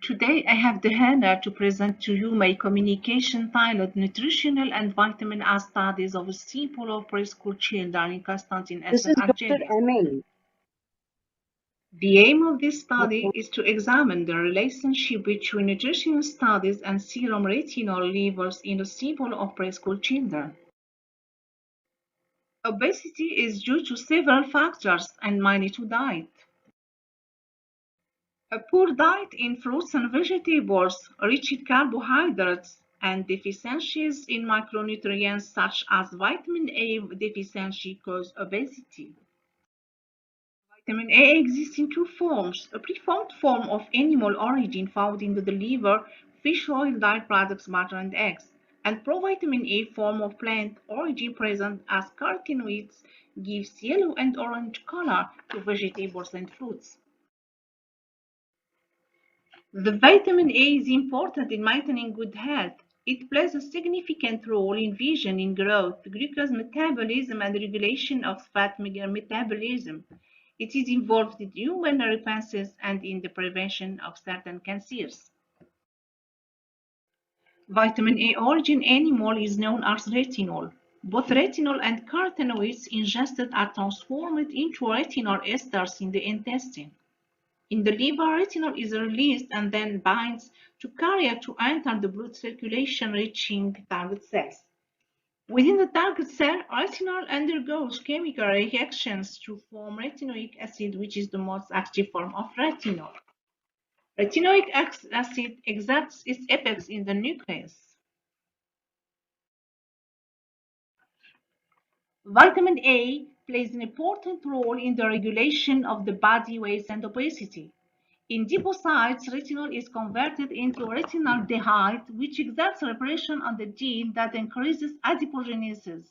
Today, I have the honor to present to you my communication titled Nutritional and Vitamin A Studies of Simple Preschool Children in Constantine, This is Dr. Algeria. Amel. The aim of this study is to examine the relationship between nutrition studies and serum retinol levels in the sample of preschool children. Obesity is due to several factors and mainly to diet. A poor diet in fruits and vegetables, rich in carbohydrates, and deficiencies in micronutrients such as vitamin A deficiency cause obesity. Vitamin A exists in two forms: a preformed form of animal origin found in the liver, fish oil, dairy products, butter, and eggs, and provitamin A form of plant origin present as carotenoids gives yellow and orange color to vegetables and fruits. The vitamin A is important in maintaining good health. It plays a significant role in vision, in growth, glucose metabolism, and regulation of fat metabolism. It is involved in human repensons and in the prevention of certain cancers. Vitamin A origin animal is known as retinol. Both retinol and carotenoids ingested are transformed into retinol esters in the intestine. In the liver, retinol is released and then binds to carrier to enter the blood circulation, reaching target cells. Within the target cell, retinol undergoes chemical reactions to form retinoic acid, which is the most active form of retinol. Retinoic acid exerts its apex in the nucleus. Vitamin A plays an important role in the regulation of the body weight and obesity. In adipocytes, retinol is converted into retinaldehyde, which exerts repression on the gene that increases adipogenesis.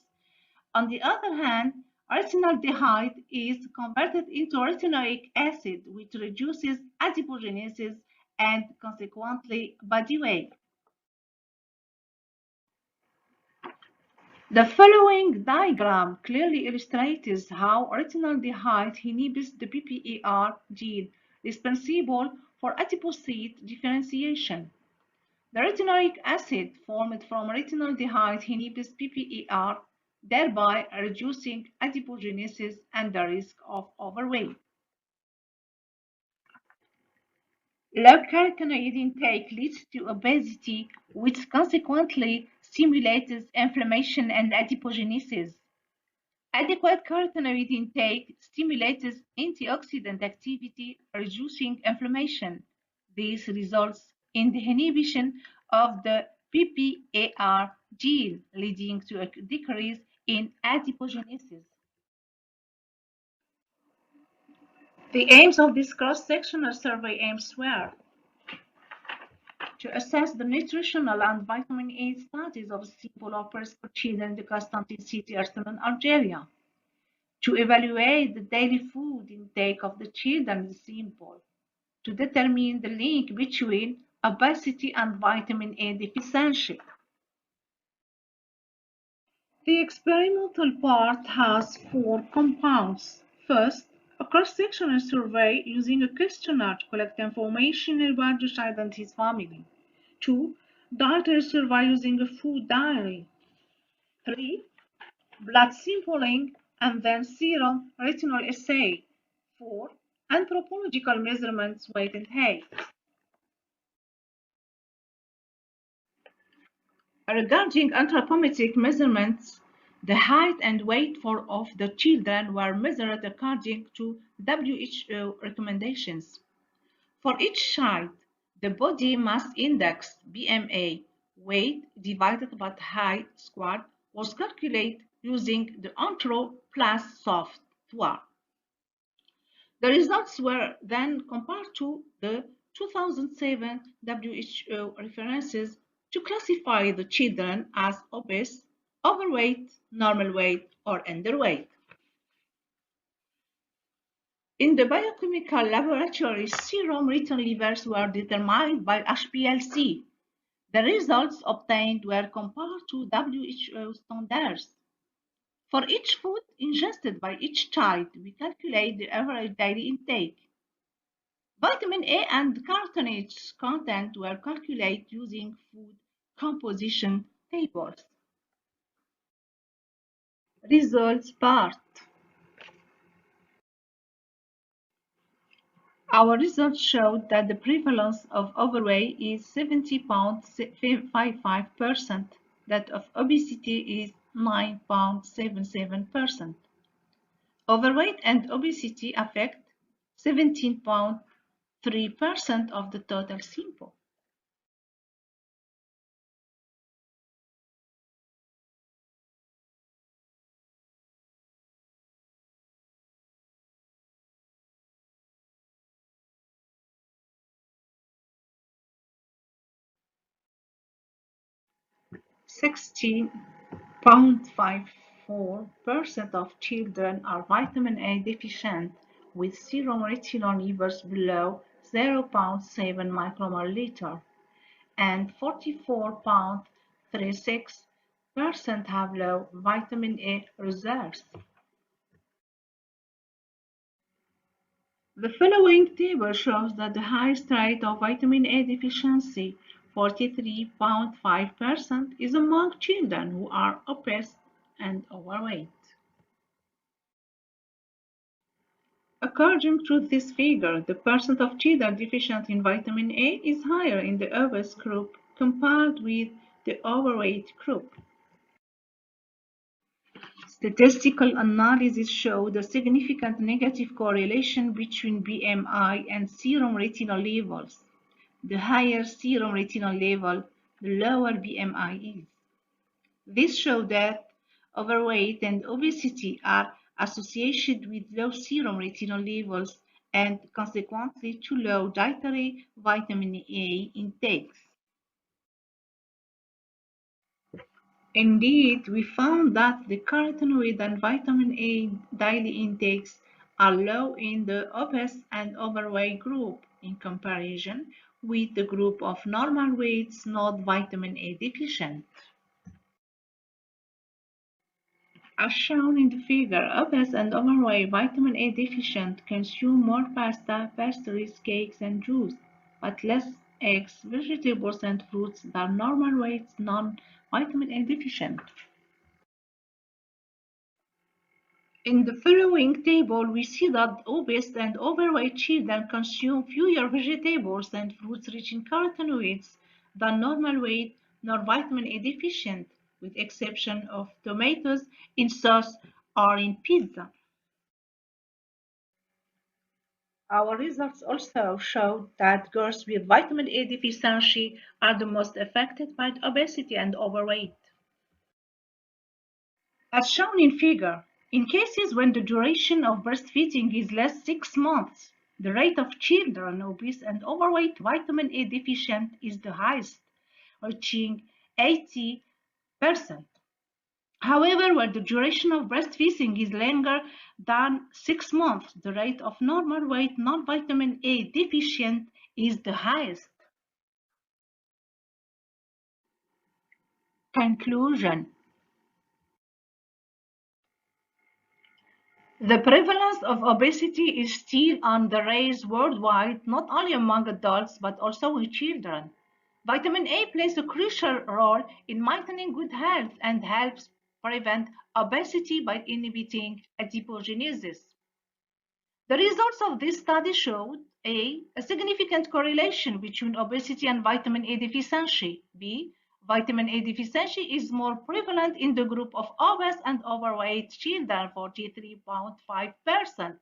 On the other hand, retinaldehyde is converted into retinoic acid, which reduces adipogenesis and consequently body weight. The following diagram clearly illustrates how retinaldehyde inhibits the PPAR gene responsible for adipocyte differentiation. The retinoic acid formed from retinaldehyde inhibits PPAR, thereby reducing adipogenesis and the risk of overweight. Low carotenoid intake leads to obesity, which consequently stimulates inflammation and adipogenesis. Adequate carotenoid intake stimulates antioxidant activity, reducing inflammation. This results in the inhibition of the PPAR gene, leading to a decrease in adipogenesis. The aims of this cross-sectional survey aims were to assess the nutritional and vitamin A studies of simple offers for children in the Constantine city, in Algeria, to evaluate the daily food intake of the children in simple, to determine the link between obesity and vitamin A deficiency. The experimental part has 4 compounds. First, a cross-sectional survey using a questionnaire to collect information about the child and his family. 2. Dietary survey using a food diary. 3. Blood sampling and then serum retinol assay. 4. Anthropological measurements, weight and height. Regarding anthropometric measurements, the height and weight of the children were measured according to WHO recommendations. For each child, the body mass index BMA weight divided by height squared was calculated using the Anthroplus software. The results were then compared to the 2007 WHO references to classify the children as obese, overweight, normal weight, or underweight. In the biochemical laboratory, serum retinol levels were determined by HPLC. The results obtained were compared to WHO standards. For each food ingested by each child, we calculate the average daily intake. Vitamin A and carotenoids content were calculated using food composition tables. Results part. Our results showed that the prevalence of overweight is 70.55%, that of obesity is 9.77%. Overweight and obesity affect 17.3% of the total sample. Sixteen 0.54% of children are vitamin A deficient with serum retinol levels below 0.7 micromolar and 44.36% have low vitamin A reserves. The following table shows that the highest rate of vitamin A deficiency, 43.5%, is among children who are obese and overweight. According to this figure, the percent of children deficient in vitamin A is higher in the obese group compared with the overweight group. Statistical analysis showed a significant negative correlation between BMI and serum retinol levels. The higher serum retinol level, the lower BMI is. This showed that overweight and obesity are associated with low serum retinol levels and consequently to low dietary vitamin A intakes. Indeed, we found that the carotenoid and vitamin A daily intakes are low in the obese and overweight group in comparison with the group of normal weights not vitamin A deficient. As shown in the figure, obese and overweight vitamin A deficient consume more pasta, pastries, cakes, and juice, but less eggs, vegetables, and fruits than normal weight non-vitamin A deficient. In the following table, we see that obese and overweight children consume fewer vegetables and fruits rich in carotenoids than normal weight nor vitamin A deficient, with exception of tomatoes in sauce or in pizza. Our results also showed that girls with vitamin A deficiency are the most affected by obesity and overweight. As shown in figure, in cases when the duration of breastfeeding is less 6 months, the rate of children obese and overweight vitamin A deficient is the highest, reaching 80%. However, when the duration of breastfeeding is longer than 6 months, the rate of normal weight non-vitamin A deficient is the highest. Conclusion. The prevalence of obesity is still on the rise worldwide, not only among adults but also with children. Vitamin A plays a crucial role in maintaining good health and helps prevent obesity by inhibiting adipogenesis. The results of this study showed a significant correlation between obesity and vitamin A deficiency. B. Vitamin A deficiency is more prevalent in the group of obese and overweight children, 43.5%.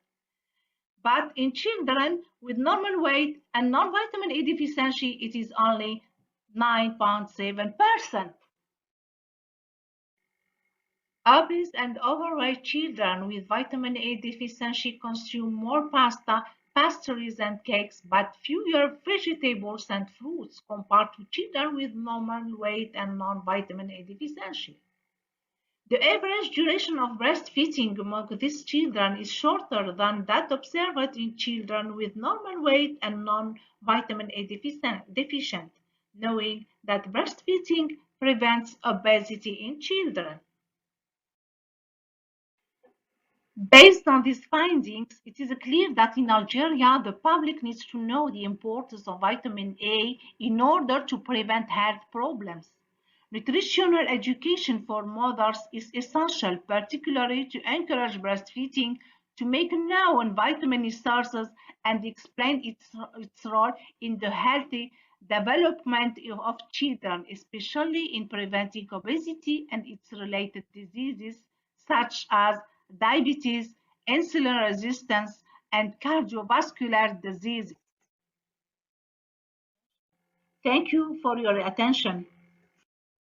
But in children with normal weight and non-vitamin A deficiency, it is only 9.7%. Obese and overweight children with vitamin A deficiency consume more pasta, pastries, and cakes, but fewer vegetables and fruits compared to children with normal weight and non-vitamin A deficiency. The average duration of breastfeeding among these children is shorter than that observed in children with normal weight and non-vitamin A deficient, knowing that breastfeeding prevents obesity in children. Based on these findings, it is clear that in Algeria, the public needs to know the importance of vitamin A in order to prevent health problems. Nutritional education for mothers is essential, particularly to encourage breastfeeding, to make known vitamin sources and explain its role in the healthy development of children, especially in preventing obesity and its related diseases such as diabetes, insulin resistance, and cardiovascular disease. Thank you for your attention.